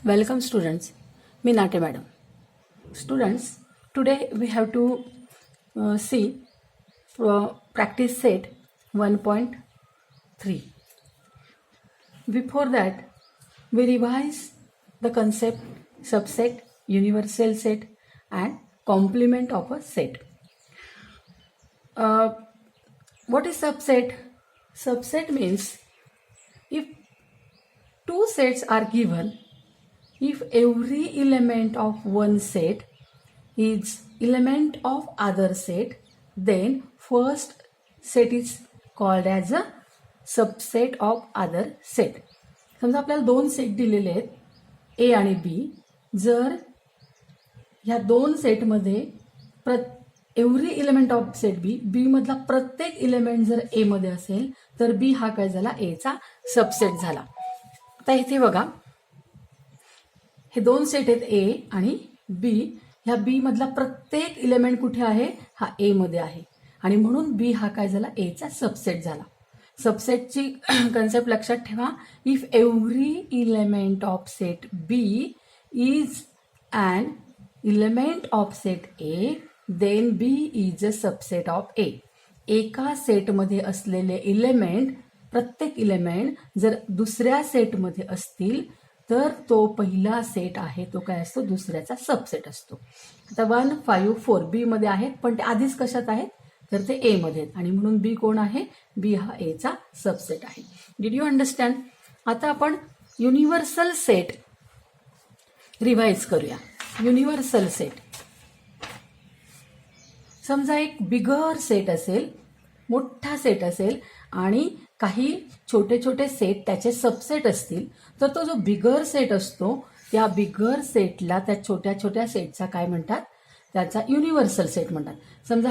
Welcome students, me Nate madam. Students, today we have to see practice set 1.3. Before that, we revise the concept subset, universal set and complement of a set. What is subset? Subset means if two sets are given, if every element of one set is element of other set, then first set is called as a subset of other set. समजा आपल्याला दोन set दिलेले आहेत ए आणि बी. जर ह्या दोन सेटमध्ये एव्हरी इलेमेंट ऑफ सेट बी मधला प्रत्येक इलेमेंट जर ए मध्ये असेल तर बी हा काय झाला, एचा सबसेट झाला. आता इथे बघा, हे दोन सेट आहेत ए आणि बी. ह्या बी मधला प्रत्येक इलेमेंट कुठे आहे, हा ए मध्ये आहे आणि म्हणून बी हा काय झाला, एचा सबसेट झाला. सबसेटची कन्सेप्ट लक्षात ठेवा. If every element of set B is an element of set A, then B is a subset of A. एका सेटमध्ये असलेले इलेमेंट, प्रत्येक इलेमेंट जर दुसऱ्या सेटमध्ये असतील तर तो पहिला सेट आहे तो काय असतो, दुसऱ्याचा सबसेट असतो. आता 1, 5, 4 बी मध्ये आहेत, पण ते आधीच कशात आहेत तर ते ए मध्ये आहेत आणि म्हणून बी कोण आहे, बी हा एचा सबसेट आहे. Did you understand? आता आपण युनिव्हर्सल सेट रिवाइज करूया. युनिव्हर्सल सेट, समजा एक बिगर सेट असेल, मोठा सेट असेल आणि काही छोटे छोटे सेट त्याचे सबसेट असतील, तर तो जो बिगर सेट असतो त्या बिगर सेटला त्या छोट्या छोट्या सेटचा काय म्हणतात, त्याचा युनिव्हर्सल सेट म्हणतात. समजा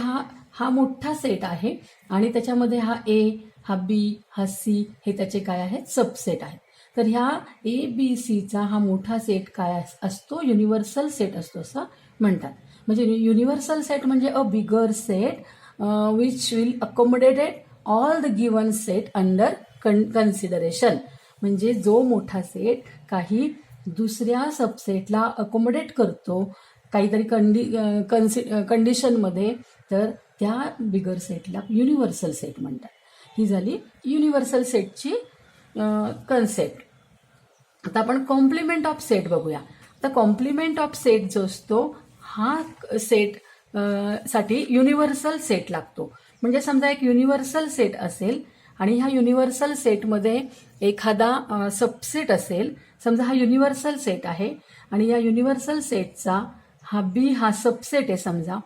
हा मोठा सेट आहे आणि त्याच्यामध्ये हा ए, हा बी, हा सी हे त्याचे काय आहेत, सबसेट आहेत. तर ह्या ए बी सीचा हा मोठा सेट काय असतो, युनिव्हर्सल सेट असतो असं म्हणतात. म्हणजे युनिव्हर्सल सेट म्हणजे a bigger set which will accommodated all the given set under consideration. म्हणजे जो मोठा सेट काही दुसऱ्या सबसेटला अकोमोडेट करतो काहीतरी कंडिशनमध्ये, तर त्या बिगर सेटला युनिव्हर्सल सेट म्हणतात. ही झाली युनिव्हर्सल सेटची कन्सेप्ट. आता आपण कॉम्प्लिमेंट ऑफ सेट बघूया. आता कॉम्प्लिमेंट ऑफ सेट जो असतो हा सेट साठी युनिव्हर्सल सेट लागतो. म्हणजे समजा एक युनिव्हर्सल सेट असेल आणि ह्या युनिव्हर्सल सेटमध्ये एखादा सबसेट असेल. समजा हा युनिव्हर्सल सेट आहे आणि या युनिव्हर्सल सेटचा हा बी हा सबसेट आहे समजा,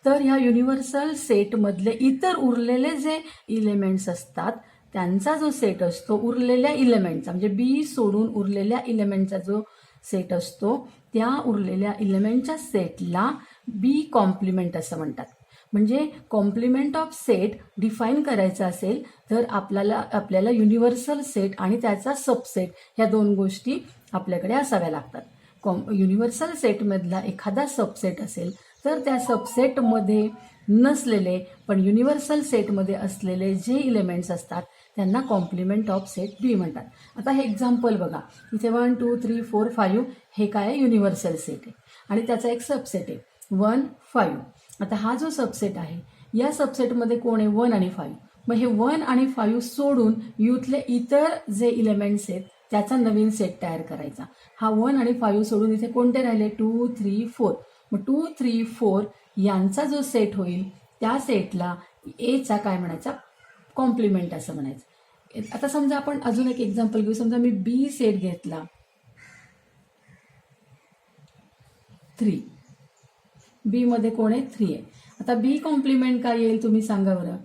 तर ह्या युनिव्हर्सल सेटमधले इतर उरलेले जे इलेमेंट्स असतात त्यांचा जो सेट असतो, उरलेल्या इलेमेंटचा म्हणजे बी सोडून उरलेल्या इलेमेंटचा जो सेट असतो, त्या उरलेल्या इलेमेंटच्या सेटला बी कॉम्प्लिमेंट असं म्हणतात. म्हणजे कॉम्प्लिमेंट ऑफ सेट डिफाईन करायचा असेल तर आपल्याला युनिव्हर्सल सेट आणि त्याचा सबसेट ह्या दोन गोष्टी आपल्याकडे असाव्या लागतात. युनिव्हर्सल सेटमधला एखादा सबसेट असेल तर त्या सबसेटमध्ये नसलेले पण युनिव्हर्सल सेटमध्ये असलेले जे इलेमेंट्स असतात त्यांना कॉम्प्लिमेंट ऑफ सेट बी म्हणतात. आता हे एक्झाम्पल बघा, इथे 1, 2, 3, 4, 5 हे काय युनिव्हर्सल सेट आहे आणि त्याचा एक सबसेट आहे 1, 5. आता हा जो सबसेट आहे या सबसेटमध्ये कोण आहे, 1 आणि 5. मग हे 1 आणि 5 सोडून युथले इतर जे इलेमेंट्स आहेत त्याचा नवीन सेट तयार करायचा. हा 1 आणि 5 सोडून इथे कोणते राहिले, 2, 3, 4. मग 2, 3, 4 यांचा जो सेट होईल त्या सेटला एचा काय म्हणायचा, कॉम्प्लिमेंट असं म्हणायचं. आता समजा आपण अजून एक एक्झाम्पल घेऊ. समजा मी बी सेट घेतला 3, बी मध्ये कोण आहे, 3 आहे. आता बी कॉम्प्लिमेंट काय येईल तुम्ही सांगा बरं,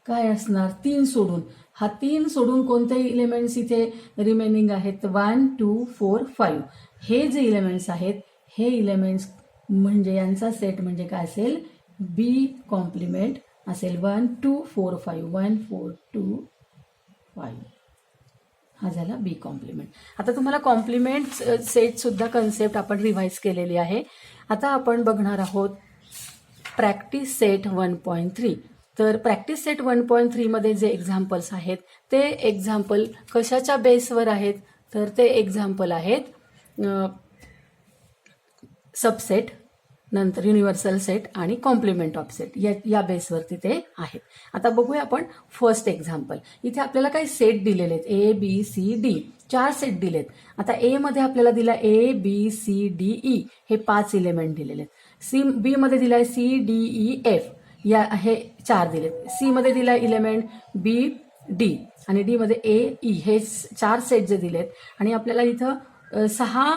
काय असणार, 3 सोडून. हा 3 सोडून कोणते इलेमेंट्स इथे रिमेनिंग आहेत, 1, 2, 4, 5 हे जे इलेमेंट्स आहेत हे इलेमेंट्स म्हणजे यांचा सेट म्हणजे काय असेल, बी कॉम्प्लिमेंट असेल. 1, 2, 4, 5 1, 4, 2, 5 हा झाला बी कॉम्प्लिमेंट. आता तुम्हाला कॉम्प्लिमेंट सेट सुद्धा कन्सेप्ट आपण रिवाइज केलेली आहे. आता आपण बघणार आहोत प्रॅक्टिस सेट 1.3. तर प्रॅक्टिस सेट 1.3 मध्ये जे एक्झाम्पल्स आहेत ते एक्झाम्पल कशाच्या बेसवर आहेत, तर ते एक्झाम्पल आहेत सबसेट, नंतर युनिव्हर्सल सेट आणि कॉम्प्लिमेंट ऑफ सेट या बेसवरती ते आहेत. आता बघूया आपण फर्स्ट एक्झाम्पल. इथे आपल्याला काही सेट दिलेले आहेत, A B C D, 4 set दिलेत. आता ए मध्ये आपल्याला दिला A B C D E, हे 5 इलेमेंट दिलेले आहेत. बी मध्ये दिलाय सी डी ई एफ, हे 4 दिलेत. सी मध्ये दिलाय इलेमेंट बी डी आणि डी मध्ये ए ई, हे 4 सेट जे दिलेत. आणि आपल्याला इथं 6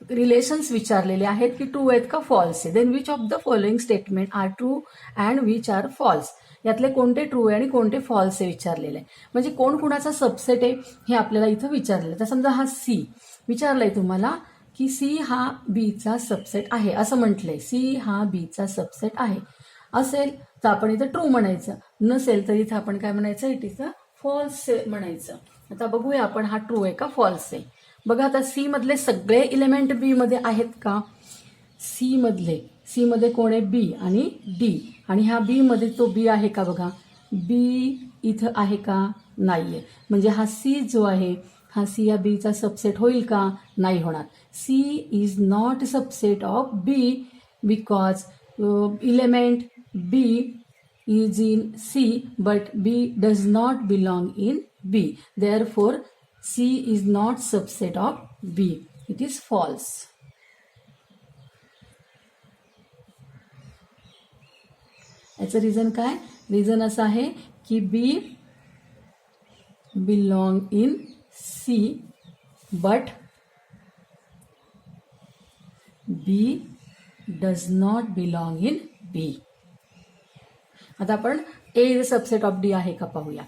रिलेशन्स विचारलेले आहेत की ट्रू आहेत का फॉल्स आहे. Then which of the following statement are true and which are false, यातले कोणते ट्रू आहे आणि कोणते फॉल्स आहे विचारलेले आहे. म्हणजे कोण कुणाचा सबसेट आहे हे आपल्याला इथं विचारलेलं आहे. तर समजा हा सी विचारलाय तुम्हाला की सी हा बीचा सबसेट आहे असं म्हटलंय, सी हा बीचा सबसेट आहे. असेल तर आपण इथं ट्रू म्हणायचं, नसेल तर इथं आपण काय म्हणायचं, इट इज अ फॉल्स म्हणायचं. आता बघूया आपण हा ट्रू आहे का फॉल्स आहे. बघा आता सी मधले सगळे इलेमेंट बी मध्ये आहेत का. सी मध्ये कोण आहे, बी आणि डी, आणि ह्या बी मध्ये तो बी आहे का. बघा बी इथं आहे का, नाहीये. म्हणजे हा सी जो आहे, हा सी या बीचा सबसेट होईल का, नाही होणार. C is not subset of B because element B is in C but B does not belong in B. Therefore, C is not subset of B. It is false. याचं reason काय, reason असं आहे की B belong in C but B does not belong in B. आता आपण A is a subset of D आहे का पाहूया.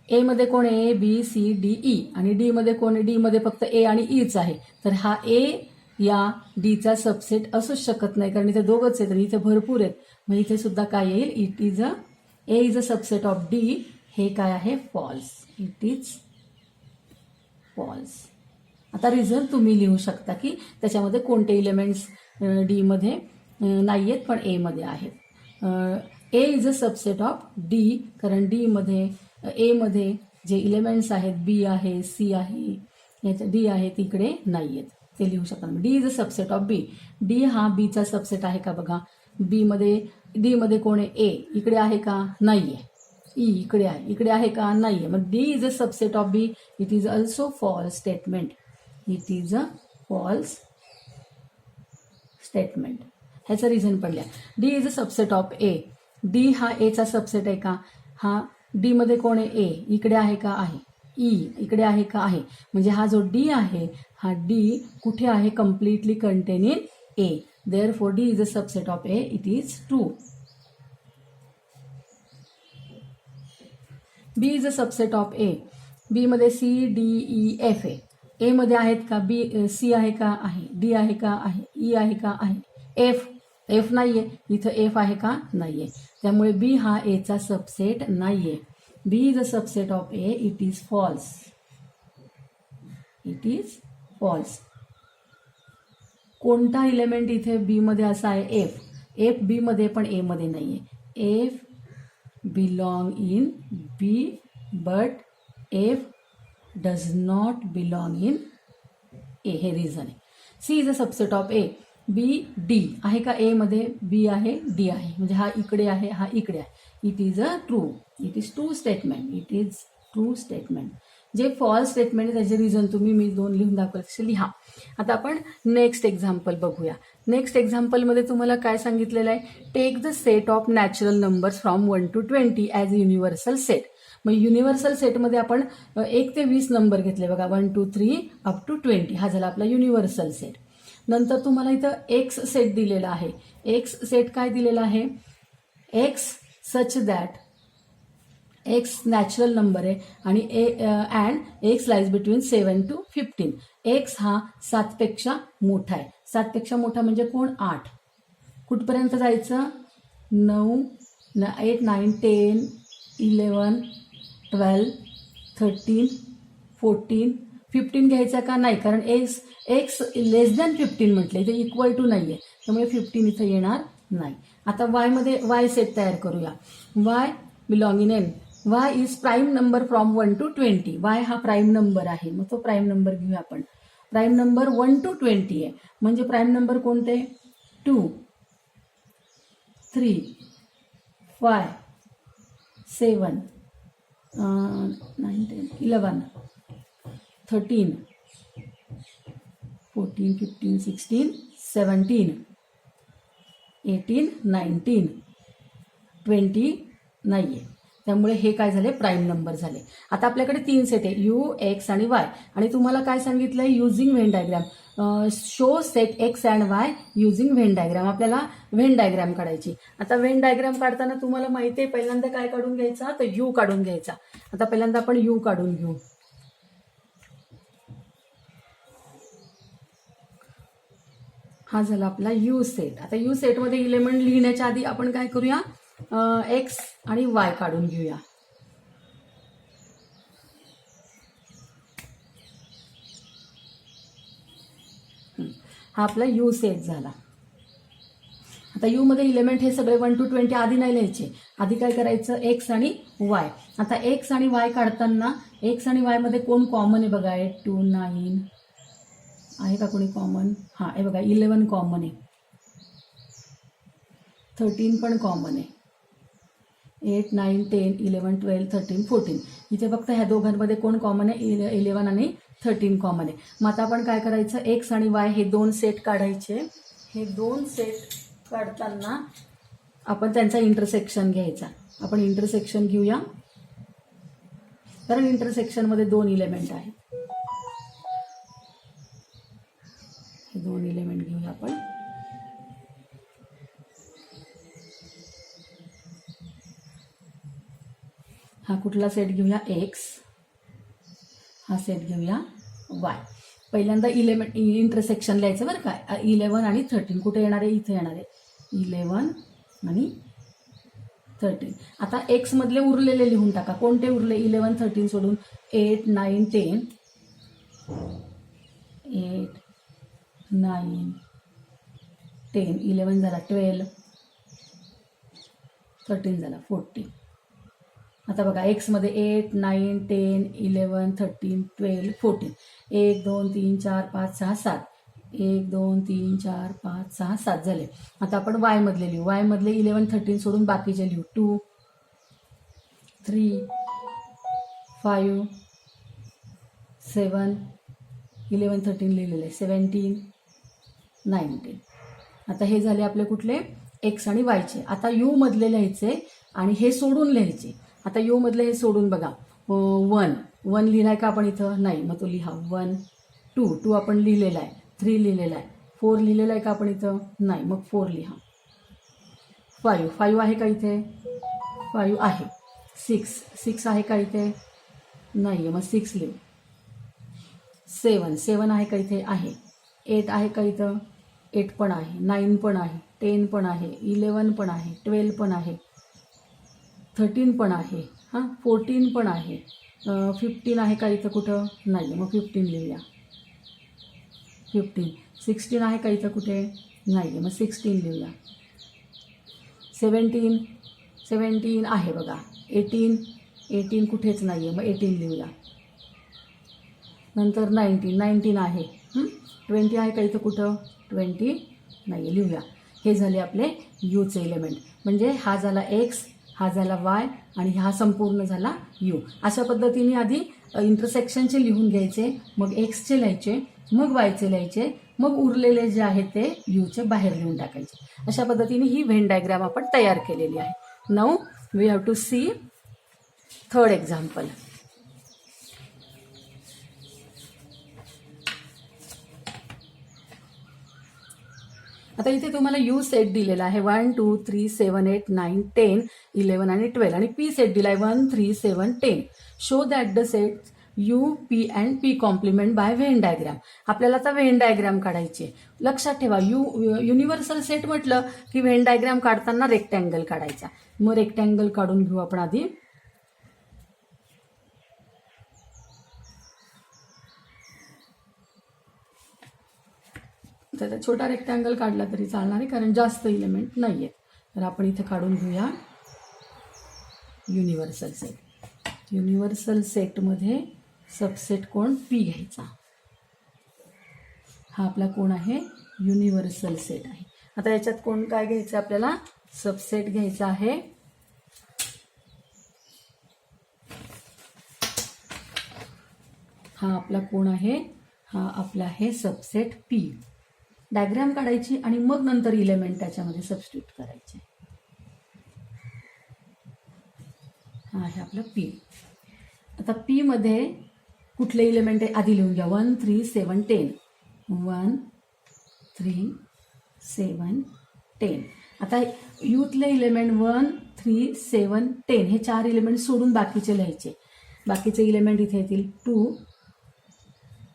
ए मध्ये कोण आहे, बी सी डी ई, आणि डी मध्ये कोण आहे, डी मध्ये फक्त ए आणि ईच आहे. तर हा ए या डीचा सबसेट असूच शकत नाही, कारण इथे दोघंच आहेत आणि इथे भरपूर आहेत. मग इथे सुद्धा काय येईल, it is a A is a subset of D, हे काय आहे, फॉल्स. It is false. आता रिझन तुम्ही लिहू शकता की त्याच्यामध्ये कोणते इलेमेंट्स डी मध्ये नाहीयेत पण ए मध्ये आहेत. A is a subset of D, कारण डी मध्ये ए मध्ये जे इलेमेंट्स आहेत बी आहे, सी आहे, याच्या डी आहे, तिकडे नाहीयेत, ते लिहू शकता. D is a subset of B, D हा बीचा सबसेट आहे का. बघा बी मध्ये, डी मध्ये कोण आहे, ए इकडे आहे का, नाहीये. ई इकडे आहे का, नाहीये. मग D is a subset of B, it is also false statement. It is a false statement. ह्याचं रिझन पण लिहा. D is a subset of A, D हा एचा सबसेट आहे का. हा डी मध्ये कोण आहे, ए इकडे आहे का, आहे. ई इकडे आहे का, आहे. म्हणजे हा जो डी आहे, हा डी कुठे आहे, completely contain in A. Therefore D is a subset of A, it is true. B is a subset of A, B मध्ये सी डी ई एफ आहे. ए मध्ये आहेत का, बी सी आहे का, आहे. डी आहे का, आहे. ई आहे का, आहे. एफ नाहीये, इथं एफ आहे का, नाहीये. त्यामुळे बी हा एचा सबसेट नाहीये. B is a subset of A, it is false. It is false. कोणता इलेमेंट इथे बी मध्ये असा आहे, एफ. एफ बी मध्ये पण ए मध्ये नाहीये. F belong in B but F does not belong in A, हे रिझन आहे. C is a subset of A, B D आहे का, ए मध्ये बी आहे, डी आहे. म्हणजे हा इकडे आहे, हा इकडे आहे. It is a true. It is true statement. It is true statement. जे फॉल्स स्टेटमेंट त्याचे रिझन तुम्ही मी 2 लिहून दाखवले तसे लिहा. आता आपण नेक्स्ट एक्झाम्पल बघूया. नेक्स्ट एक्झाम्पलमध्ये तुम्हाला काय सांगितलेलं आहे, take the set of natural numbers from 1 to 20 as universal set. मग युनिव्हर्सल सेटमध्ये आपण 1 ते 20 नंबर घेतले बघा, 1 2 3 अप टू 20. हा झाला आपला युनिव्हर्सल सेट. नंतर तुम्हाला इथं एक्स सेट दिलेला आहे. एक्स सेट काय दिलेला आहे, x such that, x natural number आहे आणि and x lies between 7 to 15. X हा 7 पेक्षा मोठा आहे. 7 पेक्षा मोठा म्हणजे कोण, 8. कुठपर्यंत जायचं, 9, 8, 9, 10, 11, 12, 13, 14, 15 घ्यायचा का, नाही. कारण एक्स लेस दॅन 15 म्हटलं, इथे इक्वल टू नाही आहे, त्यामुळे 15 इथं येणार नाही. आता वाय मध्ये वाय सेट तयार करूया. Y belong in an. Y is prime number from 1 to 20. Y हा प्राईम नंबर आहे, मग तो प्राईम नंबर घेऊया आपण. प्राईम नंबर 1 to 20 आहे, म्हणजे प्राईम नंबर कोणते? 2, 3, 5, 7, 9, 10, 11, 13, 14, 15, 16, 17, 18, 19, 20 नाही आहे, त्यामुळे हे काय झाले? प्राईम नंबर झाले. आता आपल्याकडे 3 सेट आहे, यू, एक्स आणि वाय, आणि तुम्हाला काय सांगितलं आहे? Using Venn diagram. Show set x and Y using when diagram. आपल्याला व्हेन डायग्राम काढायची. आता व्हेन डायग्राम काढताना तुम्हाला माहिती आहे पहिल्यांदा काय काढून घ्यायचा? तर यू काढून घ्यायचा. आता पहिल्यांदा आपण यू काढून घेऊ. हा झाला आपला यू सेट. आता यू सेटमध्ये इलेमेंट लिहिण्याच्या आधी आपण काय करूया? एक्स आणि वाय काढून घेऊया. हा आपला यू सेट झाला. आता यू मध्ये इलेमेंट हे सगळे 1 to 20 आधी नाही लिहायचे, आधी काय करायचं? एक्स आणि वाय. आता एक्स आणि वाय काढताना एक्स आणि वाय मध्ये कोण कॉमन आहे बघा? 8, 2, 9 आहे का कोणी कॉमन? हा, हे बघा 11 कॉमन आहे, 13 पण कॉमन आहे, 8, 9, 10, 11, 12, 13, 14. इथे फक्त ह्या दोघांमध्ये कोण कॉमन आहे? 11 आणि 13 कॉमन आहे. मग आता आपण काय करायचं? एक्स आणि वाय हे 2 सेट काढायचे. हे 2 सेट काढताना आपण त्यांचा इंटरसेक्शन घ्यायचा. आपण इंटरसेक्शन घेऊया, कारण इंटरसेक्शनमध्ये 2 इलेमेंट आहेत. हे 2 इलेमेंट घेऊया आपण. हा कुठला सेट घेऊया? एक्स. हा सेट घेऊया वाय. पहिल्यांदा इलेमेंट इंटरसेक्शन लिहायचं बरं का. 11 आणि 13 कुठे येणार आहे? इथे येणार आहे, 11 आणि 13. आता एक्स मधले उरलेले लिहून टाका. कोणते उरले? 11, 13 सोडून 8, 9, 10, 8, 9, 10, 11 झाला 12, 13 झाला 14. आता बघा एक्स मध्ये 8, 9, 10, 11, 13, 12, 14. 1, 2, 3, 4, 5, 6, 7. 1, 2, 3, 4, 5, 6, 7 झाले. आता आपण वाय मधले लिहू. वाय मधले 11, 13 सोडून बाकीचे लिहू. 2, 3, 5, 7, 11, 13 लिहिलेले, 17, 19. आता हे झाले आपले कुठले? एक्स आणि वायचे. आता यू मधले लिहायचे आणि हे सोडून लिहायचे. आता यू मधले हे सोडून बघा. 1 लिहिलाय का आपण इथं? नाही, मग तो लिहा 1. 2 आपण लिहिलेला आहे. 3 लिहिलेला आहे. 4 लिहिलेला आहे का आपण इथं? नाही, मग 4 लिहा. 5 आहे का इथे? 5 आहे. 6 आहे का इथे? नाही, मग 6 लिहू. 7 आहे का इथे? आहे. 8 आहे का इथं? 8 पण आहे. 9 पण आहे. 10 पण आहे. 11 पण आहे. 12 पण आहे. 13 पण आहे. 14 पण आहे. 15 आहे का इथं कुठं? नाही, मग 15 लिहूया. 15. 16 आहे का इथं कुठे? नाही, मग 16 लिहूया. 17 आहे बघा. 18 कुठेच नाही आहे, मग 18 लिहूया. नंतर 19 आहे. 20 आहे का इथं कुठं? 20 नाही, लिहूया. हे झाले आपले यूचे एलिमेंट. म्हणजे हा झाला एक्स, हा झाला वाय आणि हा संपूर्ण झाला यू. अशा पद्धतीने आधी इंटरसेक्शनचे लिहून घ्यायचे, मग एक्सचे लिहायचे, मग वायचे लिहायचे, मग उरलेले जे आहेत ते यूचे बाहेर लिहून टाकायचे. अशा पद्धतीने ही व्हेन डायग्राम आपण तयार केलेली आहे. Now we have to see third example. आता इथे तुम्हाला यू सेट दिलेला आहे 1, 2, 3, 7, 8, 9, 10, 11 आणि 12 आणि पी सेट दिला आहे 1, 3, 7, 10. Show that the set U, P and P complement by Venn diagram. आपल्याला आता व्हेन डायग्राम काढायचे. लक्षात ठेवा, युनिव्हर्सल सेट म्हटलं की व्हेन डायग्राम काढताना रेक्टँगल काढायचा. मग रेक्टँगल काढून घेऊ आपण आधी. त्याचा छोटा रेक्टँगल काढला तरी चालणार आहे, कारण जास्त इलेमेंट नाही आहेत. तर आपण इथे काढून घेऊया युनिव्हर्सल सेट. युनिव्हर्सल सेटमध्ये सबसेट कोण? पी घ्यायचा. हा आपला कोण आहे, युनिव्हर्सल सेट आहे. आता याच्यात कोण काय घ्यायचं आपल्याला, सबसेट घ्यायचा आहे. हा आपला कोण आहे, हा आपला आहे सबसेट पी. डायग्राम काढायची आणि मग नंतर इलेमेंट त्याच्यामध्ये सबस्टिट्यूट करायचे. हा आहे आपलं पी. आता पी मध्ये कुठले इलेमेंट आहे आधी लिहून घ्या. 1 3 7 10. 1 3 7 10. आता यूतले इलेमेंट 1 3 7 10 हे 4 इलेमेंट सोडून बाकीचे लिहायचे. बाकीचे इलेमेंट इथे येतील. 2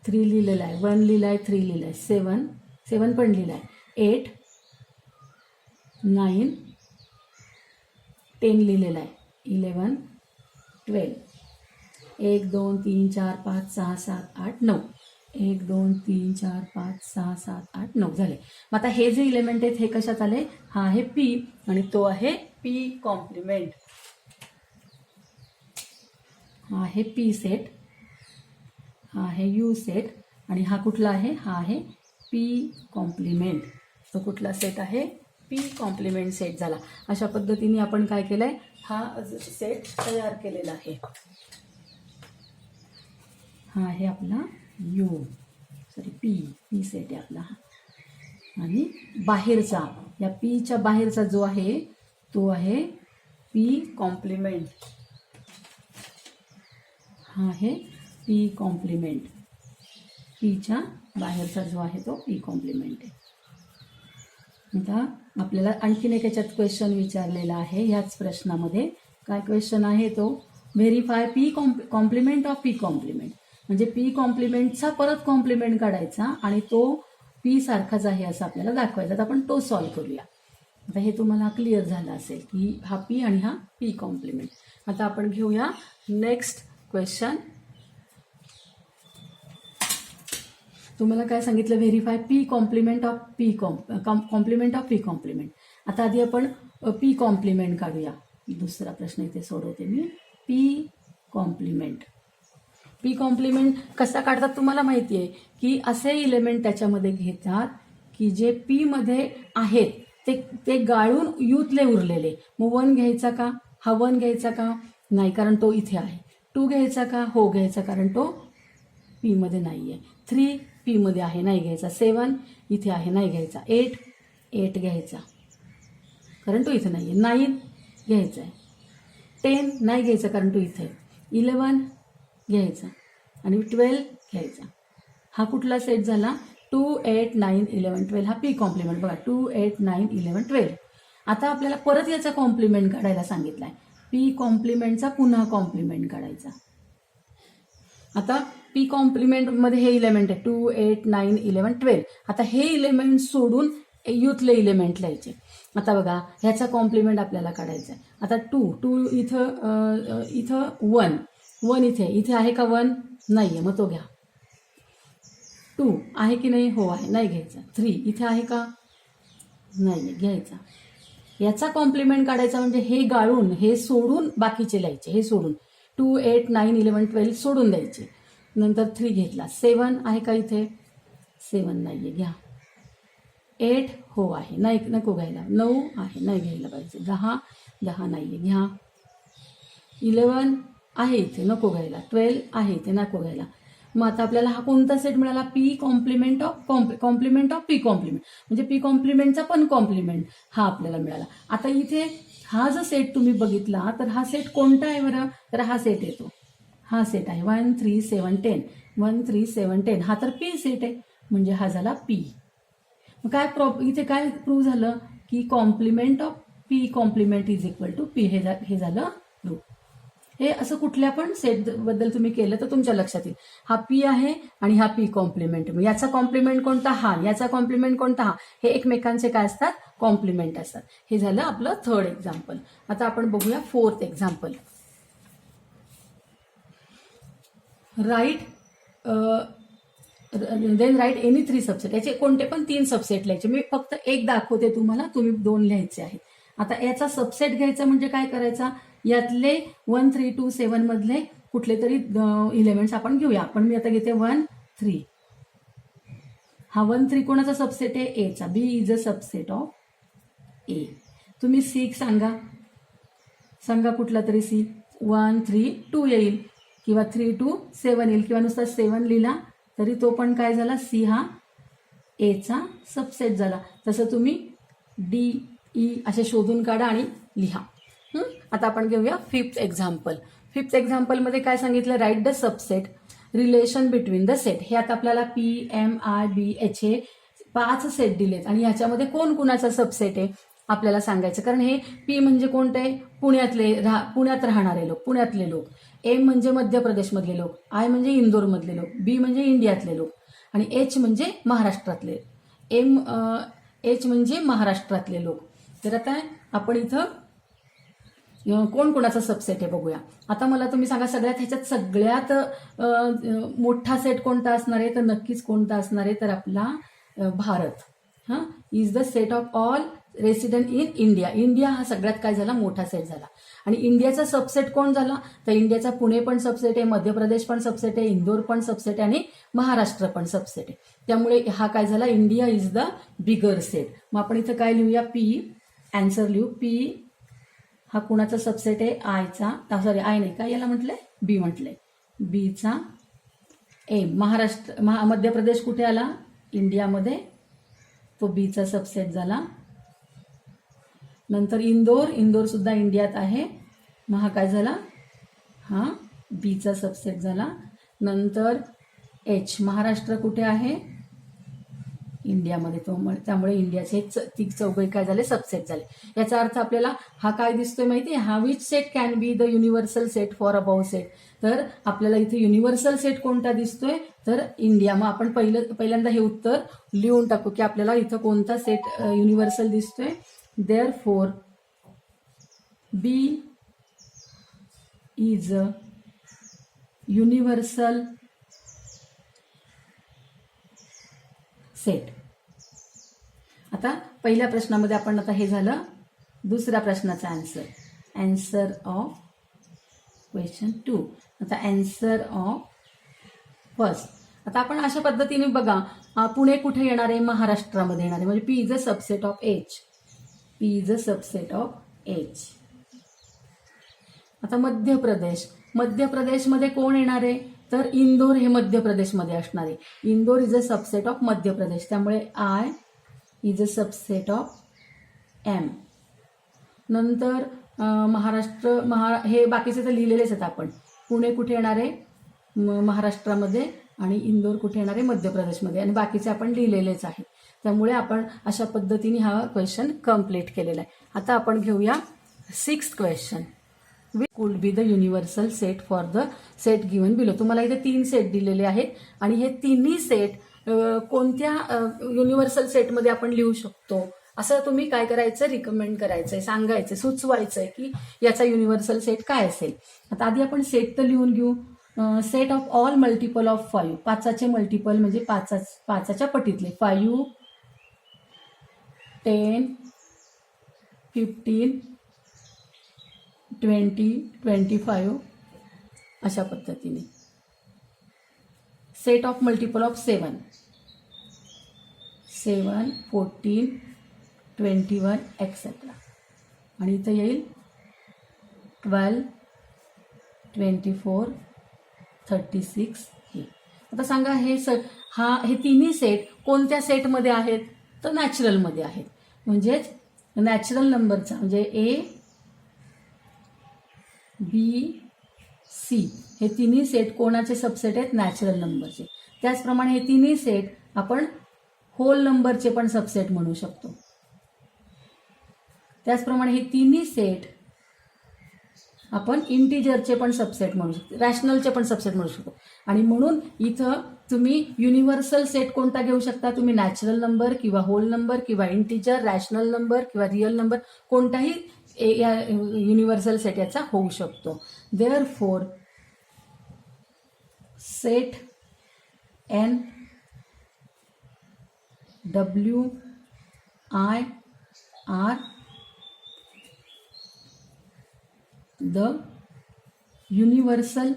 3 लिहिलेलं आहे, 1 लिहिलं आहे, 3 लिहिलं आहे, 7 पण लिहिलं आहे, 8 9 10 लिहिलेलं आहे, 11 12. 1 2 3 4 5 6 7 8 9. 1 2 3 4 5 6 7 8 9 झाले. मग आता हे जे इलेमेंट आहेत हे कशात आले, हा आहे पी आणि तो आहे पी कॉम्प्लिमेंट. हा आहे पी सेट, हा आहे यू सेट आणि हा कुठला आहे, हा आहे पी कॉम्प्लिमेंट. तो कुठला सेट आहे, पी कॉम्प्लिमेंट सेट झाला. अशा पद्धतीने आपण काय केलंय, हा सेट तयार केलेला आहे. हा आहे आपला यू पी सेट आहे आपला. आणि बाहेरचा, या पीच्या बाहेरचा जो आहे तो आहे पी कॉम्प्लिमेंट. हा आहे पी कॉम्प्लिमेंट. पीच्या बाहेरचा जो आहे तो पी कॉम्प्लिमेंट आहे. आता आपल्याला आणखीन एक याच्यात क्वेश्चन विचारलेला आहे. ह्याच प्रश्नामध्ये काय क्वेश्चन आहे तो, verify P complement of P complement. म्हणजे पी कॉम्प्लिमेंटचा परत कॉम्प्लिमेंट काढायचा आणि तो पी सारखाच आहे असं आपल्याला दाखवायचा. तर आपण तो सॉल्व्ह करूया. आता हे तुम्हाला क्लिअर झालं असेल की हा पी आणि हा पी कॉम्प्लिमेंट. आता आपण घेऊया नेक्स्ट क्वेश्चन. तुम्हाला काय सांगितलं, verify P complement of P complement of P complement. आता आधी आपण पी कॉम्प्लिमेंट काढूया. दुसरा प्रश्न इथे सोडवते मी. P complement. पी कॉम्प्लिमेंट कसा काढतात तुम्हाला माहिती आहे की असे इलेमेंट त्याच्यामध्ये घेतात की जे पी मध्ये आहेत ते गाळून यूतले उरलेले. मग 1 घ्यायचा का, हा 1 घ्यायचा का, नाही कारण तो इथे आहे. 2 घ्यायचा का, हो घ्यायचा कारण तो पी मध्ये नाही आहे. 3 पी मध्ये आहे, नाही घ्यायचा. 7 इथे आहे, नाही घ्यायचा. 8 घ्यायचा कारण तो इथे नाही आहे. 9 घ्यायचा आहे. 10 नाही घ्यायचा कारण तो इथे आहे. 11 घ्यायचा आणि 12 घ्यायचा. हा कुठला सेट झाला, 2 8 9 11 12. हा पी कॉम्प्लिमेंट. बघा 2 8 9 11 12. आता आपल्याला परत याचा कॉम्प्लिमेंट काढायला सांगितलाय. पी कॉम्प्लिमेंटचा पुन्हा कॉम्प्लिमेंट काढायचा. आता पी कॉम्प्लिमेंट मध्ये हे इलेमेंट आहे 2 8 9 11 12. आता हे इलेमेंट सोडून यूथले इलेमेंट लिहायचे. आता बघा ह्याचा कॉम्प्लिमेंट आपल्याला काढायचा आहे. आता 2 इथं 1 इथे आहे का 1, नाहीये, मग तो घ्या. 2 आहे की नाही, हो आहे, नाही घ्यायचा. 3 इथे आहे का, नाही घ्यायचा. याचा कॉम्प्लिमेंट काढायचा म्हणजे हे गाळून हे सोडून बाकीचे लिहायचे. हे सोडून 2 8 9 11 12 सोडून द्यायचे. नंतर 3 घेतला. 7 आहे का इथे, 7 नाहीये, घ्या. 8 हो आहे, नाही नको घ्यायला. 9 आहे, नाही घ्यायला पाहिजे. 10 नाहीये, घ्या. 11 आहे इथे, नको घ्यायला. 12 आहे इथे, नको घ्यायला. मग आता आपल्याला हा कोणता सेट मिळाला, P complement of complement of P complement. म्हणजे पी कॉम्प्लिमेंटचा पण कॉम्प्लिमेंट हा आपल्याला मिळाला. आता इथे हा जो सेट तुम्ही बघितला तर हा सेट कोणता आहे बरं, तर हा सेट येतो. हा सेट आहे 1 3 7 10. 1 3 7 10 हा तर पी सेट आहे म्हणजे हा झाला पी. मग काय इथे काय प्रूव्ह झालं की complement of P complement is equal to P. हे झालं प्रूव्ह. हे असं कुठल्या पण सेट बद्दल तुम्ही केलं तर तुमच्या लक्षात येईल. हा पी आहे आणि हा पी कॉम्प्लिमेंट. याचा कॉम्प्लिमेंट कोणता, हा. याचा कॉम्प्लिमेंट कोणता, हा. हे एकमेकांचे काय असतात, कॉम्प्लिमेंट असतात. हे झालं आपलं 3rd एक्झाम्पल. आता आपण बघूया 4th example. Write any 3 subset. याचे कोणते पण 3 सबसेट लिहायचे. मी फक्त एक दाखवते तुम्हाला, तुम्ही 2 लिहायचे आहेत. आता याचा सबसेट घ्यायचा म्हणजे काय करायचा, यातले 1 3 2 7 मधले कुठले तरी इलेमेंट्स आपण घेऊया. पण मी आता घेते 1 3. हा 1 त्रिकोणाचा सबसेट आहे एचा. बी इज अ सबसेट ऑफ ए. तुम्ही सी सांगा कुठला तरी सी. 1 3 2 येईल किंवा 3 2 7 येईल किंवा नुसता 7 लिहिला तरी तो पण काय झाला, सी हा एचा सबसेट झाला. तसं तुम्ही डी ई असे शोधून काढा आणि लिहा. आता आपण घेऊया फिफ्थ एक्झाम्पल. फिफ्थ एक्झाम्पलमध्ये काय सांगितलं, write the subset relation between the set. हे आता आपल्याला P M I B H हे 5 सेट दिलेत आणि ह्याच्यामध्ये कोण कुणाचा सबसेट आहे आपल्याला सांगायचं. कारण हे पी म्हणजे कोणते, पुण्यात राहणारे लोक, पुण्यातले लोक. एम म्हणजे मध्य प्रदेशमधले लोक, आय म्हणजे इंदोरमधले लोक, बी म्हणजे इंडियातले लोक आणि एच म्हणजे महाराष्ट्रातले. एच म्हणजे महाराष्ट्रातले लोक. तर आता आपण इथं कोण कोणाचा सबसेट आहे बघूया. आता मला तुम्ही सांगा ह्याच्यात सगळ्यात मोठा सेट कोणता असणार आहे, तर नक्कीच कोणता असणार आहे, तर आपला Bharat is the set of all resident in India. India हा सगळ्यात काय झाला, मोठा सेट झाला. आणि इंडियाचा सबसेट कोण झाला, तर इंडियाचा पुणे पण सबसेट आहे, मध्य प्रदेश पण सबसेट आहे, इंदोर पण सबसेट आहे आणि महाराष्ट्र पण सबसेट आहे. त्यामुळे हा काय झाला, India is the bigger set. मग आपण इथं काय लिहूया, पी. आन्सर लिहू. पी हा कुणाचा सबसेट आहे, आयचा. सॉरी आय नाही का, याला म्हटलंय बी म्हटलंय. बीचा एम. मध्य प्रदेश कुठे आला, इंडियामध्ये, तो बीचा सबसेट झाला. नंतर इंदोर सुद्धा इंडियात आहे, मग हा काय झाला, हा बीचा सबसेट झाला. नंतर एच, महाराष्ट्र कुठे आहे, इंडियामध्ये, त्यामुळे इंडियाचे चौघे काय झाले, सबसेट झाले. याचा अर्थ आपल्याला हा काय दिसतोय माहिती आहे, हा which set can be the universal set for above set. तर आपल्याला इथे युनिव्हर्सल सेट कोणता दिसतोय, तर इंडिया. मग आपण पहिल्यांदा हे उत्तर लिहून टाकू की आपल्याला इथं कोणता सेट युनिव्हर्सल दिसतोय. Therefore B is a universal set. आता पहिल्या प्रश्नामध्ये आपण आता हे झालं दुसऱ्या प्रश्नाचा आन्सर ऑफ क्वेश्चन 2. आता आन्सर ऑफ फर्स्ट. आता आपण अशा पद्धतीने बघा, पुणे कुठे येणार आहे, महाराष्ट्रामध्ये येणार आहे, म्हणजे P is a subset of H. P is a subset of H. आता मध्य प्रदेशमध्ये कोण येणार आहे, तर इंदोर हे मध्य प्रदेशमध्ये असणार आहे. Indore is a subset of Madhya Pradesh, त्यामुळे I is a subset of M. नंतर महाराष्ट्र हे बाकीचे तर लिहिलेलेच आहेत आपण. पुणे कुठे येणार आहे, महाराष्ट्रामध्ये, आणि इंदोर कुठे येणार आहे, मध्य प्रदेशमध्ये, आणि बाकीचे आपण लिहिलेलेच आहे. त्यामुळे आपण अशा पद्धतीने हा क्वेश्चन कम्प्लीट केलेला आहे. आता आपण घेऊया 6th question. Which could be the universal set for the set given below. तुम्हाला इथे 3 सेट दिलेले आहेत आणि हे तिन्ही सेट कोणत्या युनिव्हर्सल सेटमध्ये आपण लिहू शकतो, असं तुम्ही काय करायचं, रिकमेंड करायचंय, सांगायचं, सुचवायचंय की याचा युनिव्हर्सल सेट काय असेल. आता आधी आपण सेट तर लिहून घेऊ. Set of all multiple of 5. 5चे मल्टिपल म्हणजे 5च्या पटीतले. 5 10 15 20 25 अशा पद्धतीने. Set of multiple of 7 14 21 etcetera. आणि इथं येईल 12 24 36 हे. आता सांगा हे तिन्ही सेट कोणत्या सेटमध्ये आहेत, तर नॅचरलमध्ये आहेत. म्हणजेच नॅचरल नंबरचा म्हणजे ए बी सी हे तिन्ही सेट कोणाचे सबसेट आहेत, नॅचरल नंबरचे. त्याचप्रमाणे हे तिन्ही सेट आपण होल नंबरचे पण सबसेट म्हणू शकतो. त्याचप्रमाणे हे तिन्ही सेट आपण इंटिजरचे पण सबसेट म्हणू शकतो, रॅशनलचे पण सबसेट म्हणू शकतो. आणि म्हणून इथं तुम्ही युनिव्हर्सल सेट कोणता घेऊ शकता, तुम्ही नॅचरल नंबर किंवा होल नंबर किंवा इंटिजर, रॅशनल नंबर किंवा रिअल नंबर, कोणताही या युनिव्हर्सल सेट याचा होऊ शकतो. Therefore set N W I R the universal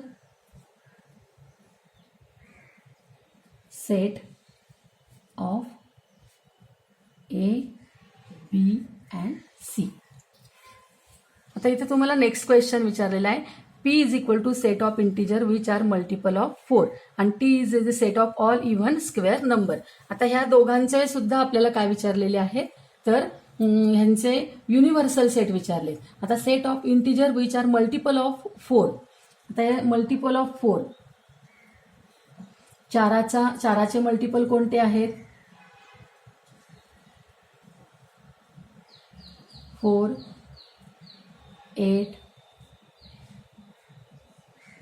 set of A, B and C. आता इथे तुम्हाला नेक्स्ट क्वेश्चन विचारलेला आहे. P is equal to set of integer which are multiple of 4 आणि T is the set of all even square number. आता ह्या दोघांचे सुद्धा आपल्याला काय विचारलेले आहेत, तर ह्यांचे युनिव्हर्सल सेट विचारले. आता set of integer which are multiple of 4. आता मल्टिपल ऑफ 4, चाराचे मल्टिपल कोणते आहेत? 4, 8,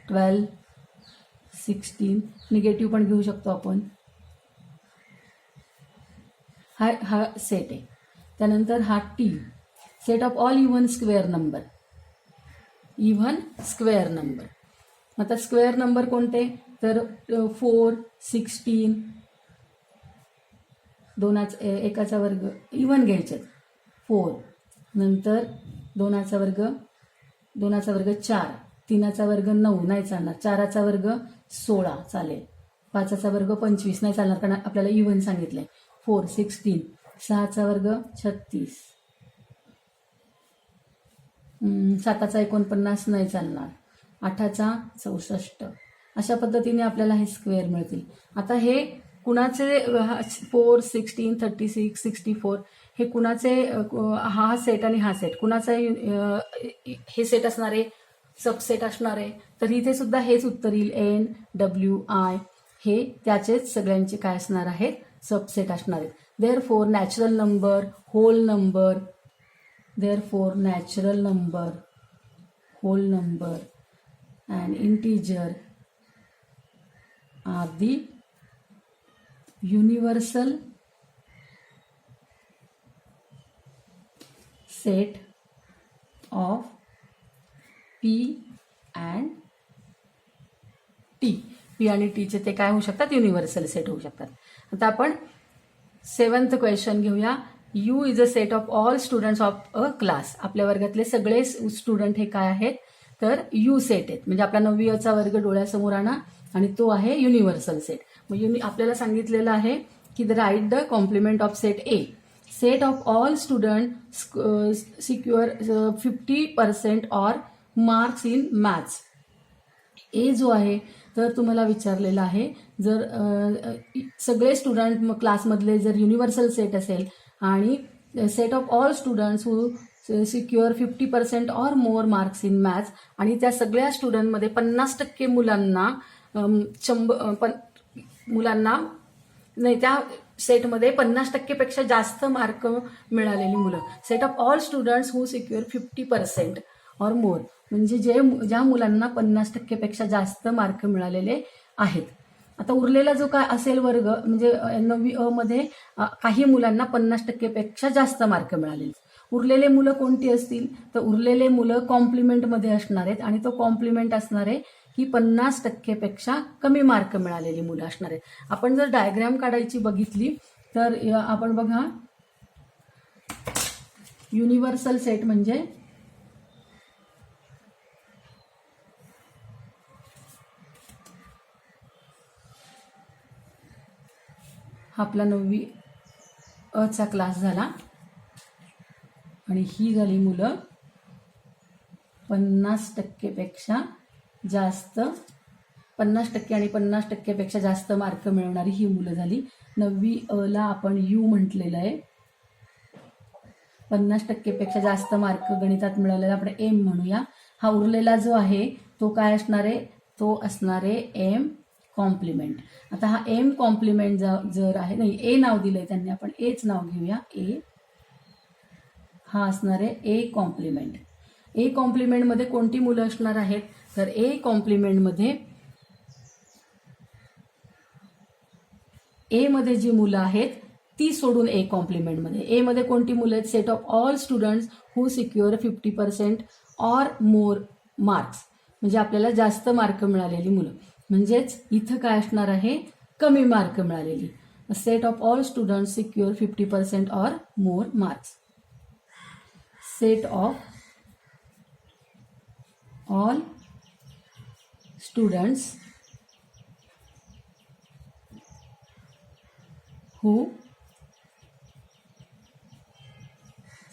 12, 16. निगेटिव्ह पण घेऊ शकतो आपण. हा सेट आहे. त्यानंतर हा T, set of all even square number. आता स्क्वेअर नंबर कोणते, तर 4, 16, एकाचा वर्ग इव्हन घ्यायचे 4, नंतर 2चा वर्ग 4, 3चा वर्ग 9 नाही चालणार, 4चा वर्ग 16 चालेल, 5चा वर्ग 25 नाही चालणार कारण आपल्याला इव्हन सांगितलंय. 4, 16, 6चा वर्ग 36, 7चा 49 नाही चालणार, 8चा 64. अशा पद्धतीने आपल्याला हे स्क्वेअर मिळतील. आता हे कुणाचे 4, 16, 36, 64 हे कुणाचे, हा सेट आणि हा सेट कुणाचा हे सेट असणार आहे, सबसेट असणार आहे. तर इथे सुद्धा हेच उत्तर येईल. एन, डब्ल्यू, आय हे त्याचेच सगळ्यांचे काय असणार आहेत, सबसेट असणार आहेत. Therefore natural number, whole number, whole number and integer are the universal set of P and T. P आणि T चे ते काय होऊ शकतात, युनिव्हर्सल सेट होऊ शकतात. आता आपण 7th क्वेश्चन घेऊया. U is a set of all students of a class. आपल्या वर्गातले सगळे स्टुडंट हे काय आहेत, तर यू सेट आहेत. म्हणजे आपला 9वीचा वर्ग डोळ्यासमोर आणा आणि तो आहे युनिव्हर्सल सेट. मग आपल्याला सांगितलेलं आहे की write the complement of set A. Set of all student secure 50% or marks in maths. A जो आहे तर तुम्हाला विचारलेलं आहे, जर सगळे स्टुडंट क्लासमधले जर युनिव्हर्सल सेट असेल आणि set of all students who secure 50% or more marks in maths आणि त्या सगळ्या स्टुडंटमध्ये 50% मुलांना नाही, त्या सेटमध्ये 50% पेक्षा जास्त मार्क मिळालेली मुलं. Set of all students who secure 50% or more म्हणजे ज्या मुलांना 50% पेक्षा जास्त मार्क मिळालेले आहेत. आता उरलेला जो काय असेल वर्ग, म्हणजे 9वी अ मध्ये काही मुलांना 50% पेक्षा जास्त मार्क मिळालेले. उरलेले मुलं कोणती असतील, तर उरलेले मुलं कॉम्प्लिमेंटमध्ये असणार आहेत आणि तो कॉम्प्लिमेंट असणार आहे की 50% पेक्षा कमी मार्क मिळालेली मुलं असणार आहेत. आपण जर डायग्राम काढायची बघितली तर आपण बघा, युनिव्हर्सल सेट म्हणजे आपला 9वी अ चा क्लास झाला आणि ही झाली मुलं 50% पेक्षा जास्त, 50% आणि 50% पेक्षा जास्त मार्क मिळवणारी ही मुलं झाली. 9वी अ ला आपण यू म्हटलेलं आहे. 50% पेक्षा जास्त मार्क गणितात मिळवलेला आपण एम म्हणूया. हा उरलेला जो आहे तो काय असणार आहे, तो असणार आहे एम कॉम्प्लिमेंट. आता हा एम कॉम्प्लिमेंट जर आहे, नाही ए नाव दिलंय त्यांनी, आपण एच नाव घेऊया. ए हा असणार आहे ए कॉम्प्लिमेंट. ए कॉम्प्लिमेंटमध्ये कोणती मुलं असणार आहेत, तर ए कॉम्प्लिमेंटमध्ये ए मध्ये जी मुलं आहेत ती सोडून ए कॉम्प्लिमेंटमध्ये, ए मध्ये कोणती मुलं आहेत, set of all students who secure 50% or more marks म्हणजे आपल्याला जास्त मार्क मिळालेली मुलं. म्हणजेच इथं काय असणार आहे, कमी मार्क मिळालेली. Set of all student secure 50% or more marks. Set of all students who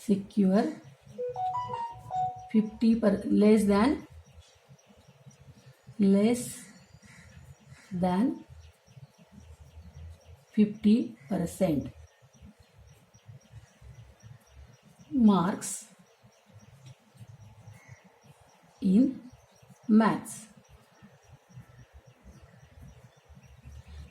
secure less than 50% marks in maths.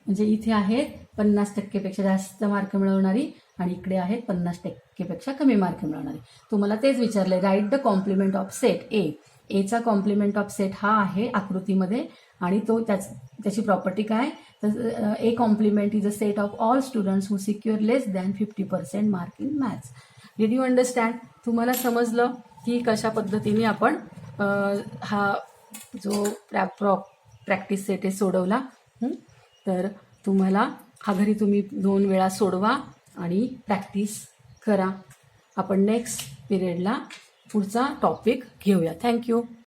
म्हणजे इथे आहेत 50% जास्त मार्क मिळवणारी आणि इकडे आहेत 50% कमी मार्क मिळवणारी. तुम्हाला तेच विचारले, write the complement of set A. एचा कॉम्प्लिमेंट ऑफ सेट हा आहे आकृतीमध्ये आणि तो त्याची प्रॉपर्टी काय, तर A complement is a set of all students who secure less than 50% mark in maths. Did you understand? तुम्हाला समजलं की कशा पद्धतीने आपण हा जो प्रॅक्टिस सेट आहे सोडवला. तर तुम्हाला हा घरी तुम्ही 2 वेळा सोडवा आणि प्रॅक्टिस करा. आपण नेक्स्ट पिरियडला पुढचा टॉपिक घेऊया. थँक्यू.